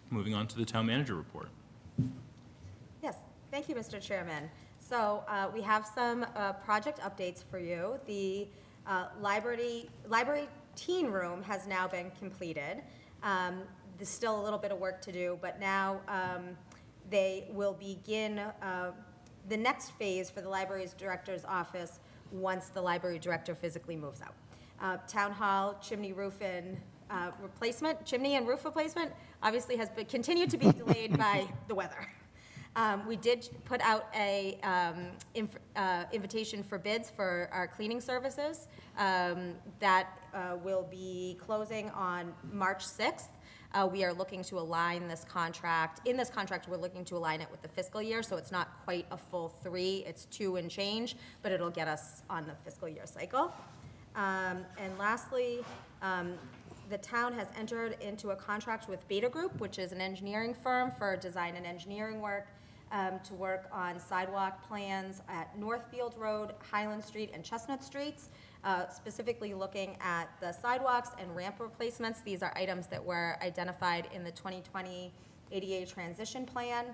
Moving on to the town manager report. Yes, thank you, Mr. Chairman. So we have some project updates for you. The library teen room has now been completed. There's still a little bit of work to do, but now they will begin the next phase for the library's director's office once the library director physically moves out. Town hall chimney and roof replacement obviously has continued to be delayed by the weather. We did put out a invitation for bids for our cleaning services that will be closing on March 6th. We are looking to align this contract. In this contract, we're looking to align it with the fiscal year, so it's not quite a full 3, it's 2 and change, but it'll get us on the fiscal year cycle. And lastly, the town has entered into a contract with Beta Group, which is an engineering firm for design and engineering work, to work on sidewalk plans at Northfield Road, Highland Street, and Chestnut Streets, specifically looking at the sidewalks and ramp replacements. These are items that were identified in the 2020 ADA transition plan.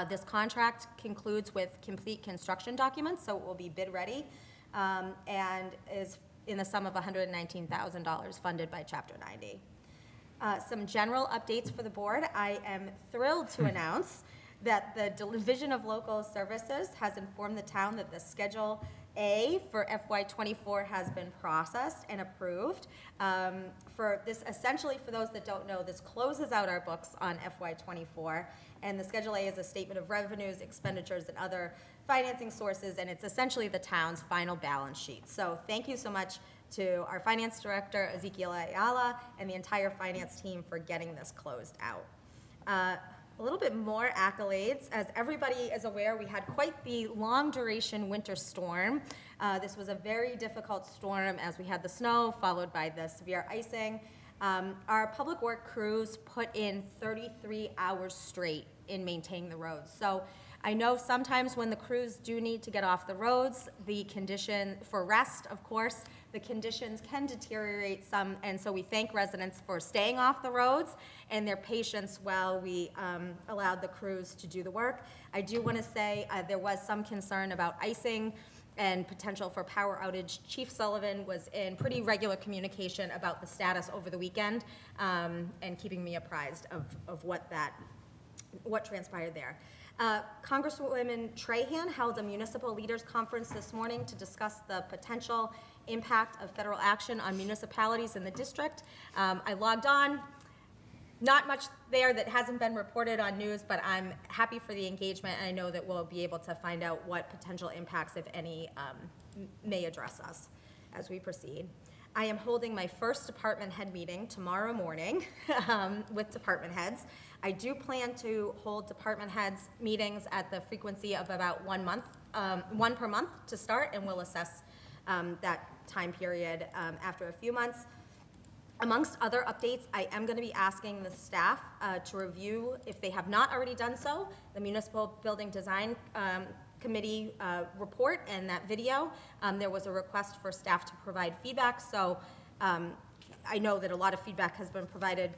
This contract concludes with complete construction documents, so it will be bid ready, and is in the sum of $119,000 funded by Chapter 90. Some general updates for the board. I am thrilled to announce that the Division of Local Services has informed the town that the Schedule A for FY24 has been processed and approved. For this, essentially, for those that don't know, this closes out our books on FY24, and the Schedule A is a statement of revenues, expenditures, and other financing sources, and it's essentially the town's final balance sheet. So thank you so much to our finance director, Ezekiel Ayala, and the entire finance team for getting this closed out. A little bit more accolades. As everybody is aware, we had quite the long duration winter storm. This was a very difficult storm as we had the snow followed by the severe icing. Our public work crews put in 33 hours straight in maintaining the roads. So I know sometimes when the crews do need to get off the roads, the condition for rest, of course, the conditions can deteriorate some, and so we thank residents for staying off the roads and their patience while we allowed the crews to do the work. I do want to say there was some concern about icing and potential for power outage. Chief Sullivan was in pretty regular communication about the status over the weekend, and keeping me apprised of what transpired there. Congresswoman Trahan held a municipal leaders conference this morning to discuss the potential impact of federal action on municipalities in the district. I logged on. Not much there that hasn't been reported on news, but I'm happy for the engagement, and I know that we'll be able to find out what potential impacts, if any, may address us as we proceed. I am holding my first department head meeting tomorrow morning with department heads. I do plan to hold department heads meetings at the frequency of about one per month to start, and we'll assess that time period after a few months. Amongst other updates, I am going to be asking the staff to review, if they have not already done so, the Municipal Building Design Committee report and that video. There was a request for staff to provide feedback, so I know that a lot of feedback has been provided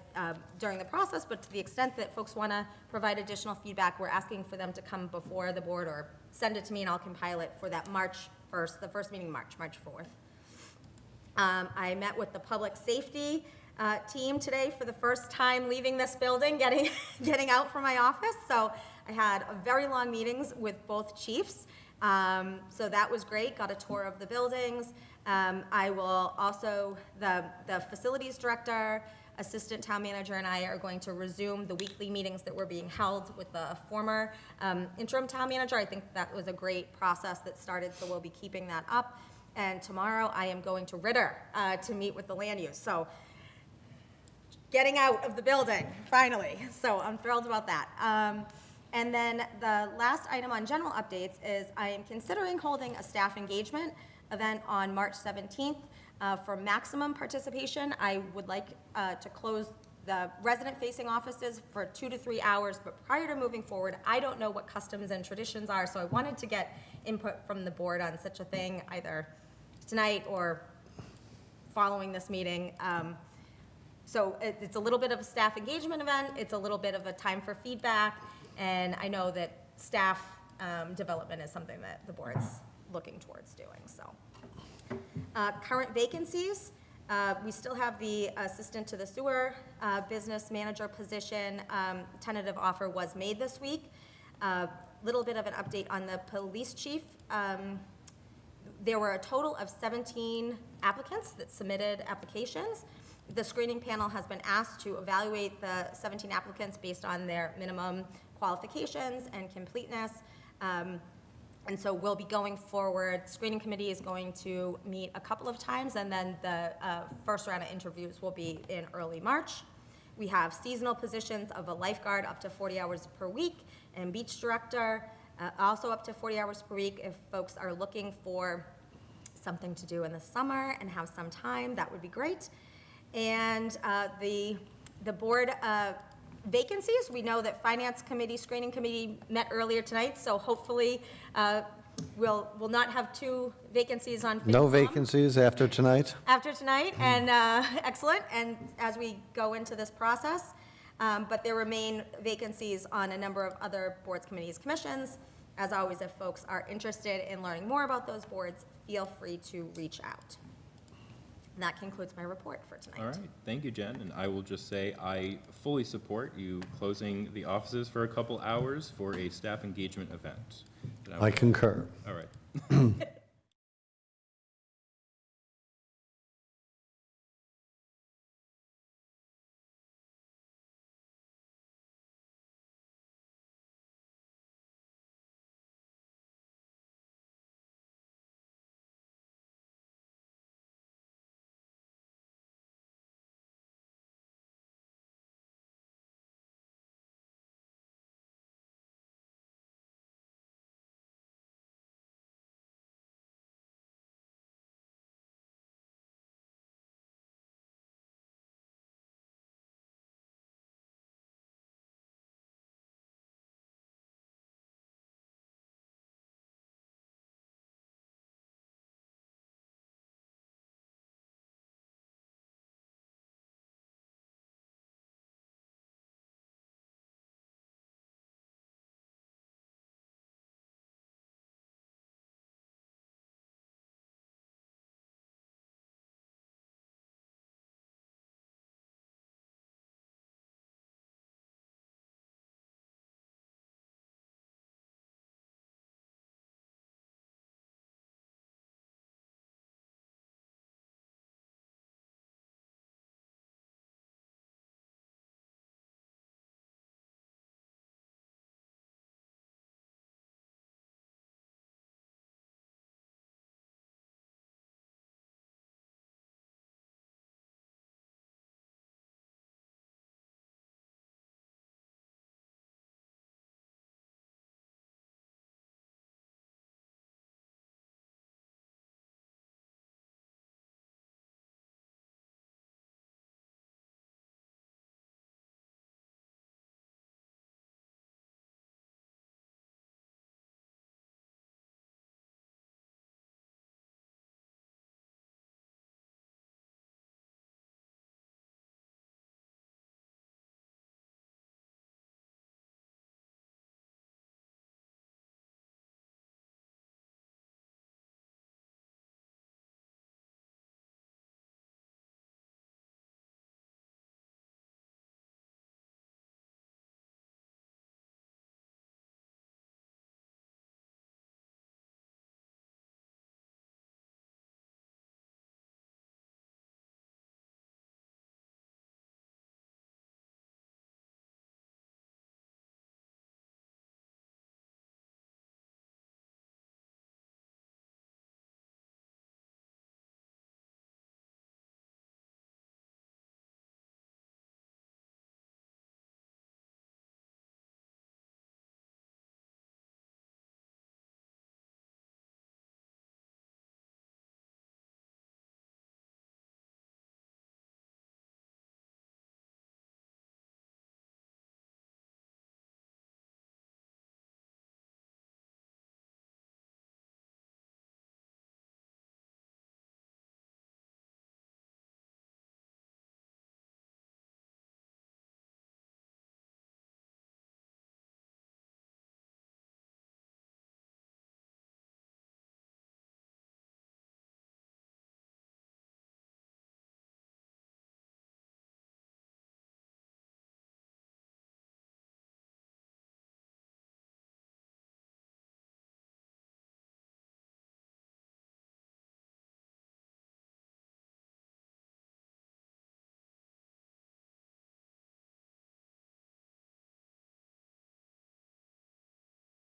during the process, but to the extent that folks want to provide additional feedback, we're asking for them to come before the board or send it to me and I'll compile it for that March 1st, the first meeting March 4th. I met with the public safety team today for the first time leaving this building, getting out from my office. So I had very long meetings with both chiefs. So that was great, got a tour of the buildings. I will also, the facilities director, assistant town manager, and I are going to resume the weekly meetings that were being held with the former interim town manager. I think that was a great process that started, so we'll be keeping that up. And tomorrow I am going to Ritter to meet with the land use. So getting out of the building, finally. So I'm thrilled about that. And then the last item on general updates is I am considering holding a staff engagement event on March 17th. For maximum participation, I would like to close the resident-facing offices for 2 to 3 hours, but prior to moving forward, I don't know what customs and traditions are, so I wanted to get input from the board on such a thing, either tonight or following this meeting. So it's a little bit of a staff engagement event, it's a little bit of a time for feedback, and I know that staff development is something that the board's looking towards doing, so. Current vacancies, we still have the assistant to the sewer business manager position. Tentative offer was made this week. Little bit of an update on the police chief. There were a total of 17 applicants that submitted applications. The screening panel has been asked to evaluate the 17 applicants based on their minimum qualifications and completeness. And so we'll be going forward. Screening committee is going to meet a couple of times, and then the first round of interviews will be in early March. We have seasonal positions of a lifeguard up to 40 hours per week, and beach director also up to 40 hours per week. If folks are looking for something to do in the summer and have some time, that would be great. And the board vacancies, we know that finance committee, screening committee met earlier tonight, so hopefully we'll not have 2 vacancies on FinCom. No vacancies after tonight? After tonight, and excellent, and as we go into this process. But there remain vacancies on a number of other boards, committees, commissions. As always, if folks are interested in learning more about those boards, feel free to reach out. And that concludes my report for tonight. All right, thank you, Jen, and I will just say I fully support you closing the offices for a couple hours for a staff engagement event. I concur. All right.